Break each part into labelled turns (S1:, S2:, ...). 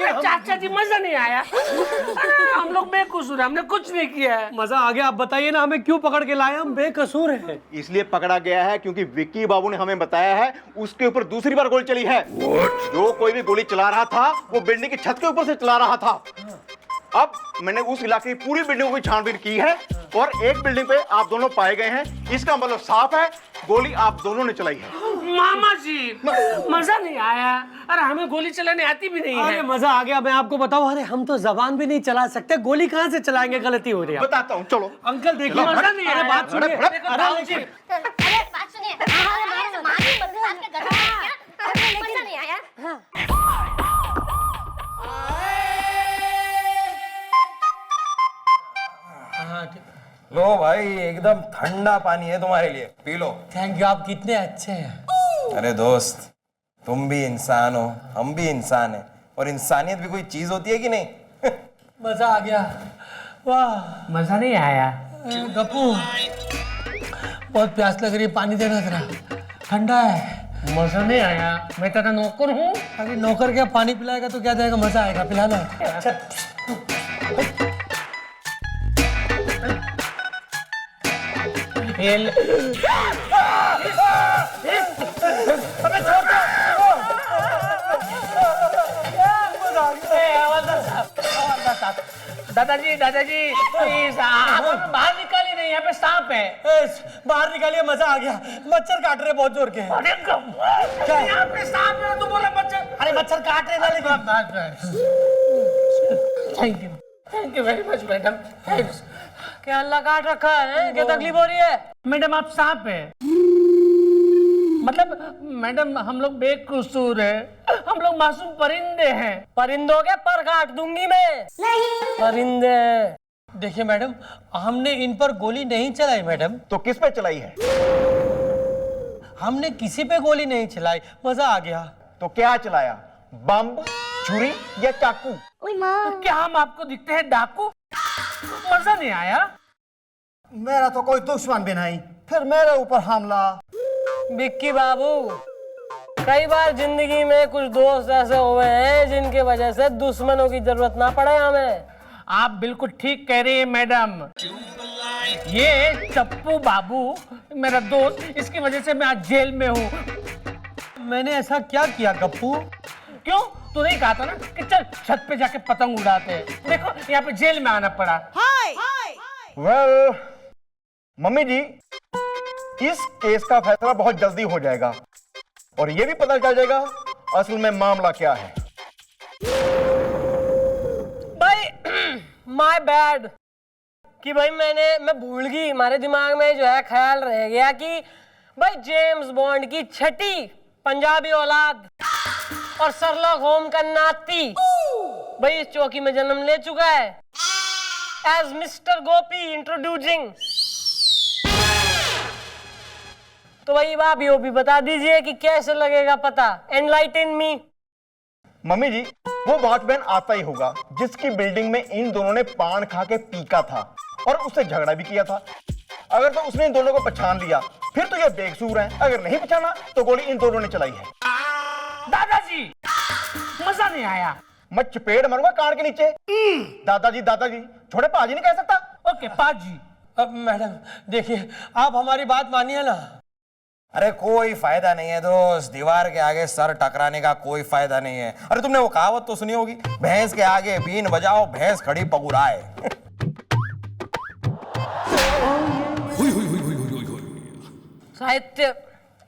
S1: अरे चाचा जी मजा नहीं आया। हम लोग बेकसूर हैं, हमने कुछ नहीं किया है।
S2: मजा आ गया। आप बताइए ना हमें क्यों पकड़ के लाए? हम बेकसूर हैं।
S3: इसलिए पकड़ा गया है क्योंकि विक्की बाबू ने हमें बताया है उसके ऊपर दूसरी बार गोली चली है। जो कोई भी गोली चला रहा था वो बिल्डिंग की छत के ऊपर से चला रहा था। अब मैंने उस इलाके की पूरी बिल्डिंगों की छानबीन की है और एक बिल्डिंग पे आप दोनों पाए गए हैं। इसका मतलब साफ है गोली आप दोनों ने चलाई है।
S1: मामा जी मजा नहीं आया। अरे हमें गोली चलाने आती भी नहीं
S2: अरे
S1: है।
S2: मजा आ गया। मैं आपको बताऊं, अरे हम तो जबान भी नहीं चला सकते, गोली कहाँ से चलाएंगे? गलती हो रही है।
S3: बताता हूँ, चलो।
S2: अंकल देखिए,
S1: मजा नहीं आया।
S2: बात सुनिए।
S1: अरे लेकिन
S4: अरे बात सुनिए, मामी बदनाम के घर में क्या मजा नहीं आया।
S5: लो भाई, एकदम ठंडा पानी है तुम्हारे लिए, पी लो।
S2: थैंक यू, आप कितने अच्छे हैं।
S5: अरे दोस्त, तुम भी इंसान हो, हम भी इंसान हैं, और इंसानियत भी कोई चीज होती है कि नहीं?
S2: मजा आ गया। वाह,
S1: मजा नहीं आया।
S2: गप्पू बहुत प्यास लग रही है, पानी देना जरा, ठंडा है।
S1: मजा नहीं आया। मैं तेरा नौकर हूँ।
S2: अरे नौकर क्या, पानी पिलाएगा तो क्या जाएगा, मजा आएगा, पिलाना। अच्छा
S1: दादाजी दादाजी प्लीज आप बाहर निकालिए नहीं, यहाँ पे सांप है।
S2: बाहर निकालिए, मजा आ गया। मच्छर काट रहे बहुत जोर के।
S1: अरे यहाँ पे सांप है तो बोला मच्छर।
S2: अरे मच्छर काट रहे ना, लेकिन
S1: thank you very much madam, thanks.
S2: क्या अल्लाह काट रखा है? क्या तकलीफ हो रही है?
S1: मैडम आप सांप है। मतलब मैडम हम लोग बेकसूर है, हम लोग मासूम परिंदे हैं।
S2: परिंदों के पर काट दूंगी मैं। नहीं परिंदे। देखिए मैडम, हमने इन पर गोली नहीं चलाई मैडम।
S3: तो किस पे चलाई है?
S2: हमने किसी पे गोली नहीं चलाई, मजा आ गया।
S3: तो क्या चलाया? बम, छुरी या चाकू?
S1: क्या हम आपको दिखते हैं डाकू? मजा नहीं आया।
S6: मेरा तो कोई दुश्मन भी नहीं, फिर मेरे ऊपर हमला।
S2: विक्की बाबू, कई बार जिंदगी में कुछ दोस्त ऐसे हुए हैं जिनकी वजह से दुश्मनों की जरूरत ना पड़े हमें।
S1: आप बिल्कुल ठीक कह रही है मैडम। ये चप्पू बाबू मेरा दोस्त, इसकी वजह से मैं आज जेल में हूँ।
S2: मैंने ऐसा क्या किया गप्पू?
S1: क्यों? तू नहीं कहा था ना कि चल छत पे जाके पतंग उड़ाते हैं? देखो यहाँ पे जेल में आना पड़ा।
S3: वेल, मम्मी जी, इस केस का फैसला बहुत जल्दी हो जाएगा और ये भी पता चल जाएगा असल में मामला क्या है।
S2: भाई माय बैड कि भाई मैं भूल गई, हमारे दिमाग में जो है ख्याल रह गया कि भाई जेम्स बॉन्ड की छठी पंजाबी औलाद और शर्लॉक होम का नाती भाई इस चौकी में जन्म ले चुका है। एज मिस्टर गोपी इंट्रोड्यूसिंग। तो भाई आप ये भी बता दीजिए कि कैसे लगेगा पता। Enlighten me.
S3: मम्मी जी, वो वॉचमैन आता ही होगा जिसकी बिल्डिंग में इन दोनों ने पान खा के पीका था और उससे झगड़ा भी किया था। अगर तो उसने इन दोनों को पहचान लिया फिर तो ये बेकसूर हैं, अगर नहीं पहचाना तो गोली इन दोनों ने चलाई है।
S1: दादाजी मजा नहीं आया।
S3: मैं चपेट मारूंगा कान के नीचे। दादाजी दादाजी, छोटे पाजी नहीं कह सकता।
S1: ओके पाजी।
S2: अब मैडम देखिए, आप हमारी बात मानिए ना।
S5: अरे कोई फायदा नहीं है दोस्त, दीवार के आगे सर टकराने का कोई फायदा नहीं है। अरे तुमने वो कहावत तो सुनी होगी, भैंस के आगे बीन बजाओ भैंस खड़ी पगुराए।
S2: साहित्य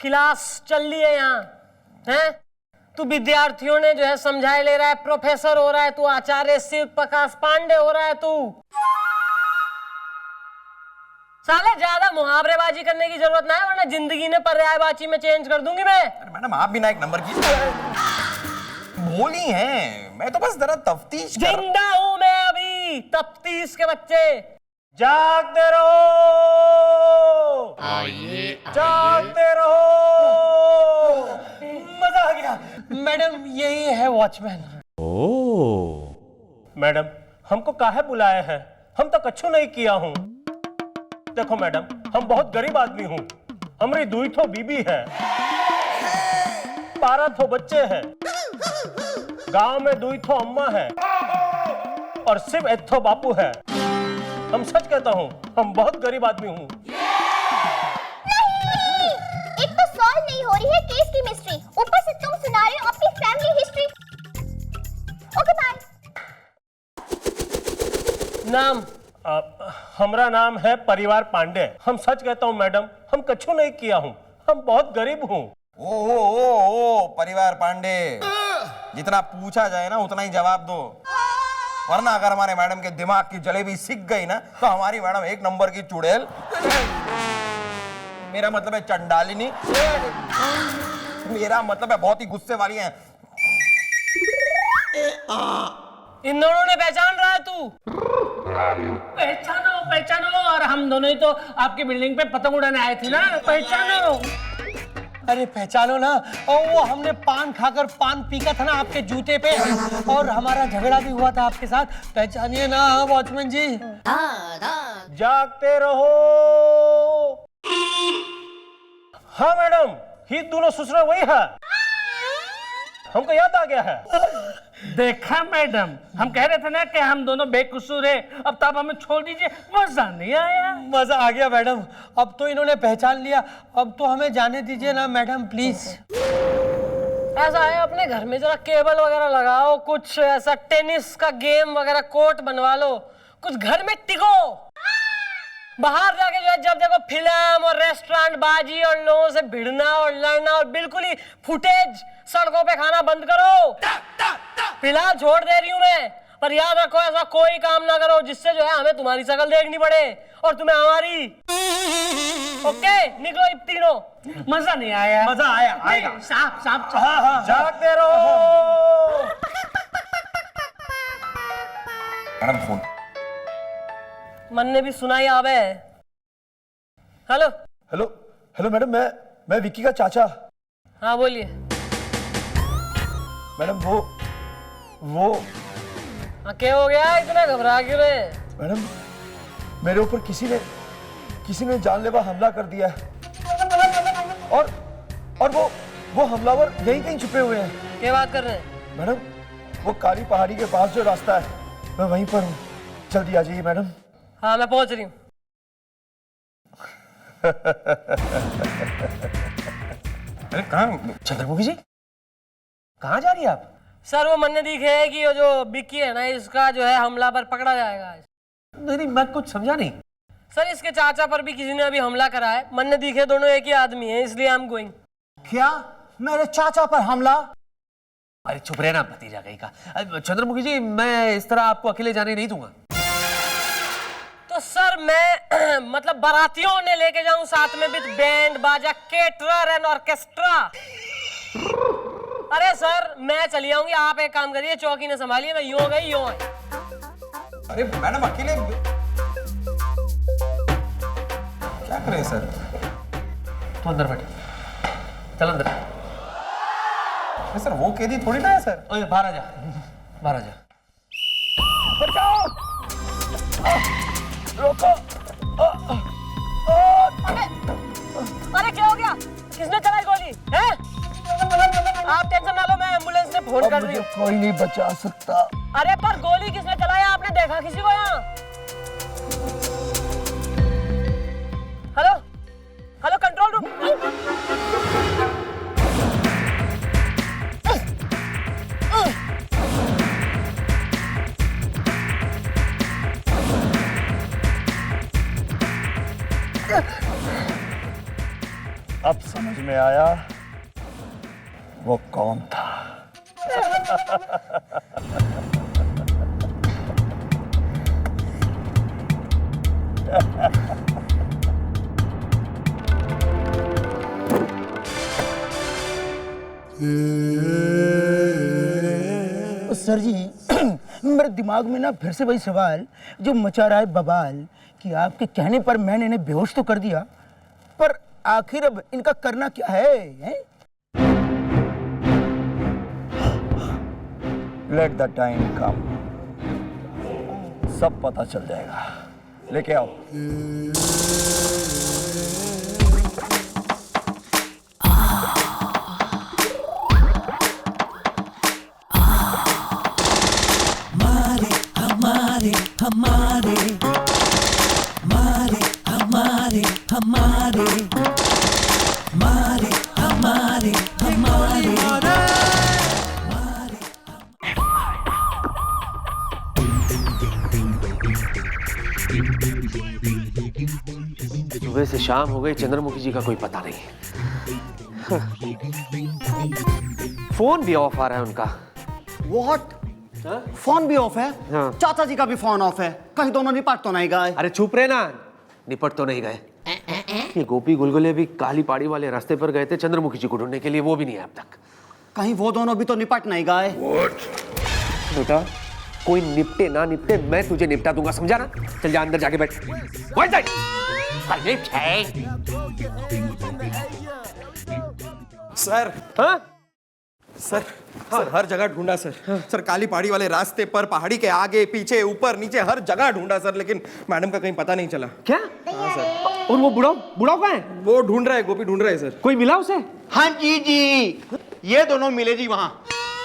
S2: क्लास चल रही है यहाँ, हैं? तू विद्यार्थियों ने जो है समझाए ले रहा है, प्रोफेसर हो रहा है तू, आचार्य शिव प्रकाश पांडे हो रहा है तू। साले ज्यादा मुहावरेबाजी करने की जरूरत ना है, वरना जिंदगी ने पर्यायवाची में चेंज कर दूंगी मैं।
S5: अरे मैडम आप भी ना एक नंबर की बोली हैं, मैं तो बस जरा तफ्तीश कर।
S2: जिंदा हूं मैं अभी, तफ्तीश के बच्चे।
S3: जागते रहो, जागते रहो।
S2: मजा आ गया। मैडम यही है वॉचमैन।
S6: मैडम हमको काहे बुलाए हैं? हम तो कछु नहीं किया हूँ। देखो मैडम, हम बहुत गरीब आदमी हूँ, हमारी 2 ठो बीबी है, 12 ठो बच्चे हैं। गांव में दुई ठो अम्मा है और सिर्फ एक ठो बापू है। हम सच कहता हूँ, हम बहुत गरीब आदमी हूँ।
S4: नहीं, एक तो सॉल्व नहीं हो रही है केस की मिस्ट्री, ऊपर से तुम सुना रहे हो अपनी फैमिली हिस्ट्री। Okay bye.
S2: नाम?
S6: हमारा नाम है परिवार पांडे। हम सच कहता हूँ मैडम, हम कछु नहीं किया हूँ, हम बहुत गरीब हूँ।
S5: ओ परिवार पांडे, जितना पूछा जाए ना उतना ही जवाब दो, वरना अगर हमारे मैडम के दिमाग की जलेबी सिक गई ना तो हमारी मैडम एक नंबर की चुड़ैल, मेरा मतलब है चंडालिनी, मेरा मतलब है बहुत ही गुस्से वाली है।
S2: इन दोनों ने पहचान रहा है तू?
S1: पहचानो पहचानो, और हम दोनों ही तो आपकी बिल्डिंग पे पतंग उड़ाने आए थे ना, पहचानो।
S2: अरे पहचानो ना, और वो हमने पान खाकर पान पीका था ना आपके जूते पे, और हमारा झगड़ा भी हुआ था आपके साथ। पहचानिए ना वॉचमैन जी।
S6: जागते रहो। हाँ मैडम, ही दोनों ससुर वही है, हमको याद आ गया है।
S1: देखा मैडम, हम कह रहे थे ना कि हम दोनों बेकसूर है, अब तब हमें छोड़ दीजिए, मजा नहीं आया।
S2: मजा आ गया मैडम, अब तो इन्होंने पहचान लिया, अब तो हमें जाने दीजिए ना मैडम प्लीज। ऐसा है, अपने घर में जरा केबल वगैरह लगाओ, कुछ ऐसा टेनिस का गेम वगैरह कोर्ट बनवा लो, कुछ घर में टिको। बाहर जाके जो है जब देखो फिल्म और रेस्टोरेंट बाजी और लोगों से भिड़ना और लड़ना और बिल्कुल ही फुटेज सड़कों पे खाना बंद करो। फिलहाल छोड़ दे रही हूँ मैं, पर याद रखो ऐसा कोई काम ना करो जिससे जो है हमें तुम्हारी शक्ल देखनी पड़े और तुम्हें हमारी। ओके, निकलो इन तीनों।
S1: मजा नहीं आया।
S5: मजा आया, आएगा।
S1: साफ साफ
S6: जागते रहो।
S5: Madam phone.
S2: मन ने भी सुनाई आवे। हेलो
S7: हेलो हेलो मैडम, मैं विक्की का चाचा।
S2: हाँ बोलिए।
S7: मैडम वो
S2: हाँ क्या हो गया, इतना घबरा क्यों रहे?
S7: मैडम मेरे ऊपर किसी ने जानलेवा हमला कर दिया है, और वो हमलावर यहीं कहीं छुपे हुए हैं।
S2: क्या बात कर रहे हैं?
S7: मैडम वो काली पहाड़ी के पास जो रास्ता है, मैं वहीं पर हूँ, जल्दी आ जाइए मैडम।
S2: हाँ मैं पहुंच रही हूँ।
S5: अरे कहाँ चंद्रमुखी जी, कहाँ जा रही है आप?
S2: सर वो मन ने दिखे है कि वो जो बिक्की है ना, इसका जो है हमलावर पकड़ा जाएगा आज।
S6: नहीं, मैं कुछ समझा नहीं।
S2: सर इसके चाचा पर भी किसी ने अभी हमला करा है। मन ने दिखे दोनों एक ही आदमी है, इसलिए आई एम गोइंग।
S8: क्या मेरे चाचा पर हमला?
S1: अरे चुप रहना भतीजा कहीं का। चंद्रमुखी जी, मैं इस तरह आपको अकेले जाने नहीं दूंगा।
S2: तो सर मैं मतलब बारातियों ने लेके जाऊं साथ में विद बैंड बाजा केटरर एंड ऑर्केस्ट्रा। अरे सर मैं चली आऊंगी, आप एक काम करिए, चौकी ने संभालिए, मैं यूं गई यूं आई।
S5: अरे मैडम अकेले क्या करें सर?
S1: तो अंदर बैठ, चल अंदर।
S5: सर वो कैदी थोड़ी ना है सर।
S1: ओए बाहर आ जा, बाहर आ जा।
S2: अरे क्या हो गया, किसने चलाई गोली है? आप टेंशन ना लो, मैं एम्बुलेंस से फोन कर रही हूँ।
S7: कोई नहीं बचा सकता।
S2: अरे पर गोली किसने चलाया, आपने देखा किसी को यहाँ? Hello hello control room.
S7: अब समझ में आया वो कौन था।
S8: सर जी मेरे दिमाग में ना फिर से वही सवाल जो मचा रहा है बवाल कि आपके कहने पर मैंने इन्हें बेहोश तो कर दिया, पर आखिर अब इनका करना क्या है?
S7: लेट द टाइम कम, सब पता चल जाएगा। लेके आओ।
S9: सुबह से शाम हो गई, चंद्रमुखी जी का कोई पता नहीं। फोन भी ऑफ आ रहा है उनका।
S10: व्हाट? फोन भी ऑफ है?
S9: हाँ।
S10: चाचा जी का भी फोन ऑफ है। कहीं दोनों निपट तो नहीं गए?
S9: अरे चुप रहे ना, निपट तो नहीं गए। ये गोपी गुलगुले भी काली पहाड़ी वाले रास्ते पर गए थे चंद्रमुखी जी को ढूंढने के लिए, वो भी नहीं है अब तक।
S10: कहीं वो दोनों भी तो निपट नहीं गए?
S9: बेटा कोई निपटे ना निपटे, मैं तुझे निपटा दूंगा, समझा ना? चल जा अंदर जाके बैठ।
S5: सर
S9: हाँ?
S5: सर सर हर जगह ढूंढा सर। सर काली पहाड़ी वाले रास्ते पर, पहाड़ी के आगे पीछे ऊपर नीचे हर जगह ढूंढा सर, लेकिन मैडम का कहीं पता नहीं चला।
S9: क्या?
S5: हाँ सर।
S9: और वो बुढ़ाओ कहाँ है?
S5: वो ढूंढ रहा है, गोपी ढूंढ रहा है सर।
S9: कोई मिला उसे?
S3: हाँ जी जी, ये दोनों मिले जी वहां।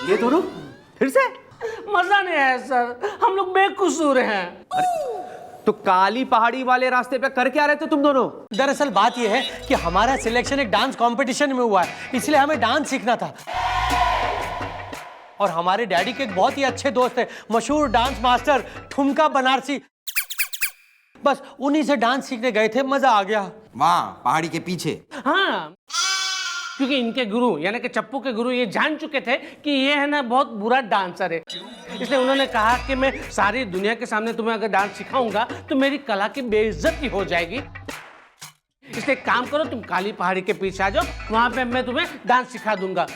S9: ये दोनों फिर से?
S1: मजा नहीं आया सर, हम लोग बेकसूर हैं।
S9: तो काली पहाड़ी वाले रास्ते पे कर क्या रहे थे तुम दोनों?
S2: दरअसल बात यह है कि हमारा सिलेक्शन एक डांस कंपटीशन में हुआ है, इसलिए हमें डांस सीखना था। और हमारे डैडी के एक बहुत ही अच्छे दोस्त है, मशहूर डांस मास्टर ठुमका बनारसी, बस उन्हीं से डांस सीखने गए थे। मजा आ गया।
S5: वहाँ पहाड़ी के पीछे।
S1: हाँ, क्योंकि इनके गुरु यानी कि चप्पू के गुरु ये जान चुके थे कि ये है ना बहुत बुरा डांसर है, इसलिए उन्होंने कहा कि मैं सारी दुनिया के सामने तुम्हें अगर डांस सिखाऊंगा तो मेरी कला की बेइज्जती हो जाएगी। इसलिए काम करो, तुम काली पहाड़ी के पीछे आ जाओ, वहां पे मैं तुम्हें डांस सिखा दूंगा।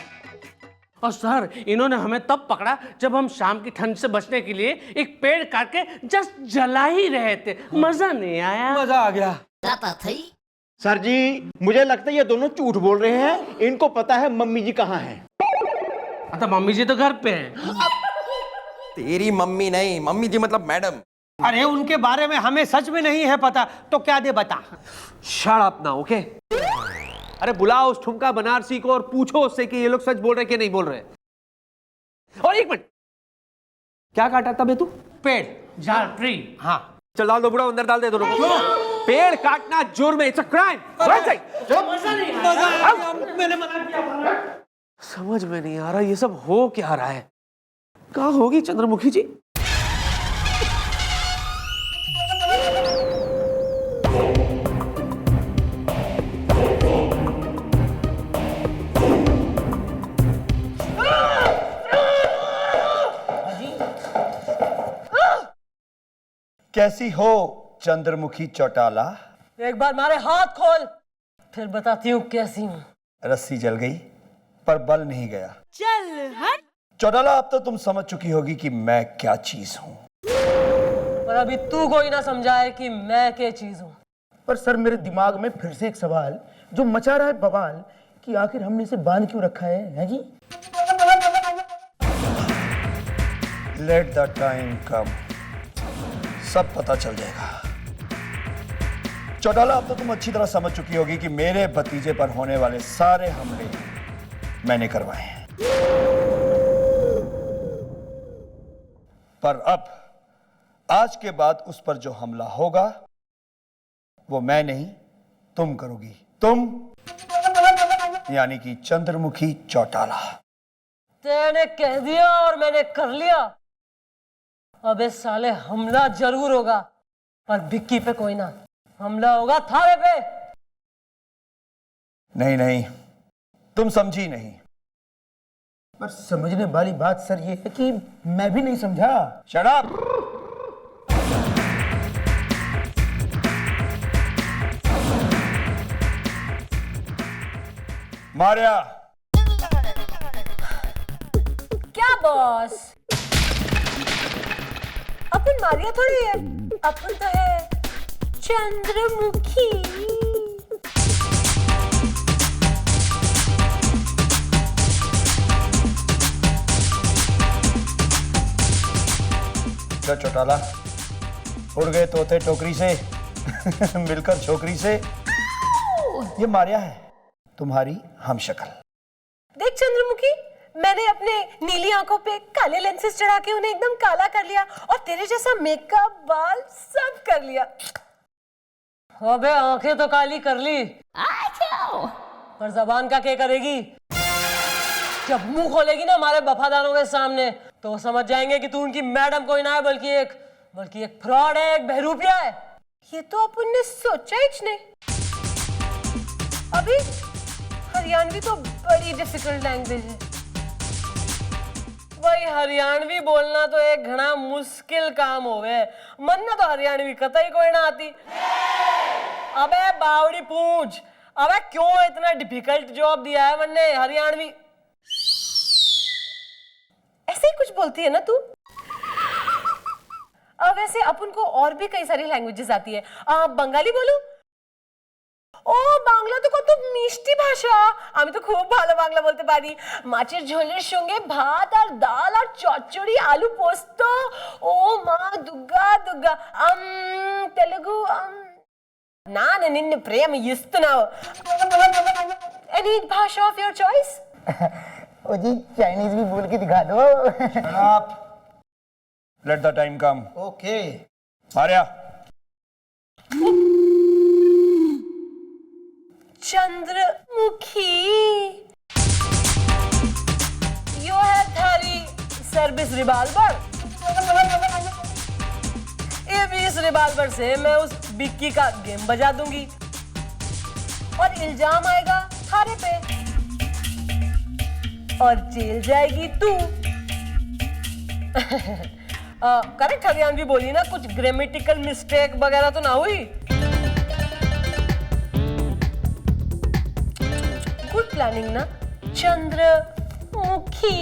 S1: और सर इन्होंने हमें तब पकड़ा जब हम शाम की ठंड से बचने के लिए एक पेड़ काट के जस्ट जला ही रहे थे। मजा नहीं आया?
S2: मजा आ गया।
S3: सर जी मुझे लगता है ये दोनों झूठ बोल रहे हैं, इनको पता है मम्मी जी कहाँ हैं।
S1: तो मम्मी जी तो घर पे हैं।
S5: तेरी मम्मी नहीं, मम्मी जी मतलब मैडम।
S2: अरे उनके बारे में हमें सच में नहीं है पता, तो क्या दे बता।
S9: शट अप ना, ओके? अरे बुलाओ उस ठुमका बनारसी को और पूछो उससे कि ये लोग सच बोल रहे कि नहीं बोल रहे। और एक मिनट, क्या काटा था बे तू?
S2: पेड़।
S1: झाड़, ट्री।
S2: हाँ।
S9: चल डाल दो बुढ़ा, अंदर डाल दे दोनों को। पेड़ काटना जुर्म है, इट्स अ क्राइम।
S2: मैंने मना किया।
S9: समझ में नहीं आ रहा ये सब हो क्या रहा है। कहाँ होगी चंद्रमुखी जी?
S7: कैसी हो चंद्रमुखी चौटाला?
S2: एक बार मारे हाथ खोल, फिर बताती हूँ कैसी हूँ।
S7: रस्सी जल गई पर बल नहीं गया। चल हट। चौटाला अब तो तुम समझ चुकी होगी कि मैं क्या चीज हूँ।
S2: पर अभी तू कोई ना समझाए कि मैं क्या चीज हूँ।
S8: पर सर मेरे दिमाग में फिर से एक सवाल जो मचा रहा है बवाल कि आखिर हमने इसे बांध क्यों रखा है जी?
S7: लेट द टाइम कम, सब पता चल जाएगा। चौटाला अब तो तुम अच्छी तरह समझ चुकी होगी कि मेरे भतीजे पर होने वाले सारे हमले मैंने करवाए हैं। पर अब आज के बाद उस पर जो हमला होगा वो मैं नहीं तुम करोगी। तुम यानी कि चंद्रमुखी चौटाला।
S2: तेने कह दिया और मैंने कर लिया। अबे साले हमला जरूर होगा, पर विक्की पे कोई ना, हमला होगा थारे पे।
S7: नहीं नहीं, तुम समझी नहीं।
S8: पर समझने वाली बात सर ये है कि मैं भी नहीं समझा।
S7: Shut up. मारिया।
S4: क्या बॉस? अपन मारिया थोड़ी है, अपन तो है चंद्रमुखी।
S7: क्या चौटाला, उड़ गए तोते टोकरी से मिलकर छोकरी से। ये मारिया है तुम्हारी हमशक्ल।
S4: देख चंद्रमुखी,
S2: मैंने अपने नीली आंखों पे काले लेंसेज चढ़ा के उन्हें एकदम काला कर लिया और तेरे जैसा मेकअप, बाल सब कर लिया। अबे आंखें तो काली कर ली, पर जबान का क्या करेगी? जब मुंह खोलेगी ना हमारे वफादारों के सामने तो वो समझ जाएंगे कि तू उनकी मैडम कोई ना है बल्कि एक फ्रॉड है, एक बहरूपिया है। ये तो अपन ने सोचा ही नहीं। अभी हरियाणवी तो बड़ी डिफिकल्ट लैंग्वेज है भाई। हरियाणवी बोलना तो एक घना मुश्किल काम होवे। मन ना तो हरियाणवी कतई कोई ना आती। अबे बावड़ी पूछ, अबे क्यों इतना डिफिकल्ट जॉब दिया है मन ने हरियाणवी? ऐसे ही कुछ बोलती है ना तू। अब वैसे अपन को और भी कई सारी लैंग्वेजेस आती है। बंगाली बोलूं? ও বাংলা তো কত মিষ্টি ভাষা, আমি তো খুব ভালো বাংলা বলতে পারি। মাছের ঝোলের সঙ্গে ভাত আর ডাল আর চচ্চড়ি আলু পোস্ত, ও মা দুগ্গা দুগ্গা। তেলুগু ನಾನು ನಿನ್ನ ಪ್ರೇಮ ಇస్తున్నావు। Any भाषा of your choice?
S8: ओ जी चाइनीज भी बोल के दिखा दो।
S7: आप let the time come.
S8: Okay
S7: Arya
S2: Chandramukhi, यो है थारी सर्विस रिवॉल्वर। इस रिवॉल्वर से मैं उस बिक्की का गेम बजा दूंगी और इल्जाम आएगा थारे पे और जेल जाएगी तू। करेक्ट हरियाणवी बोली ना? कुछ ग्रामेटिकल मिस्टेक वगैरह तो ना हुई? गुड प्लानिंग ना चंद्रमुखी।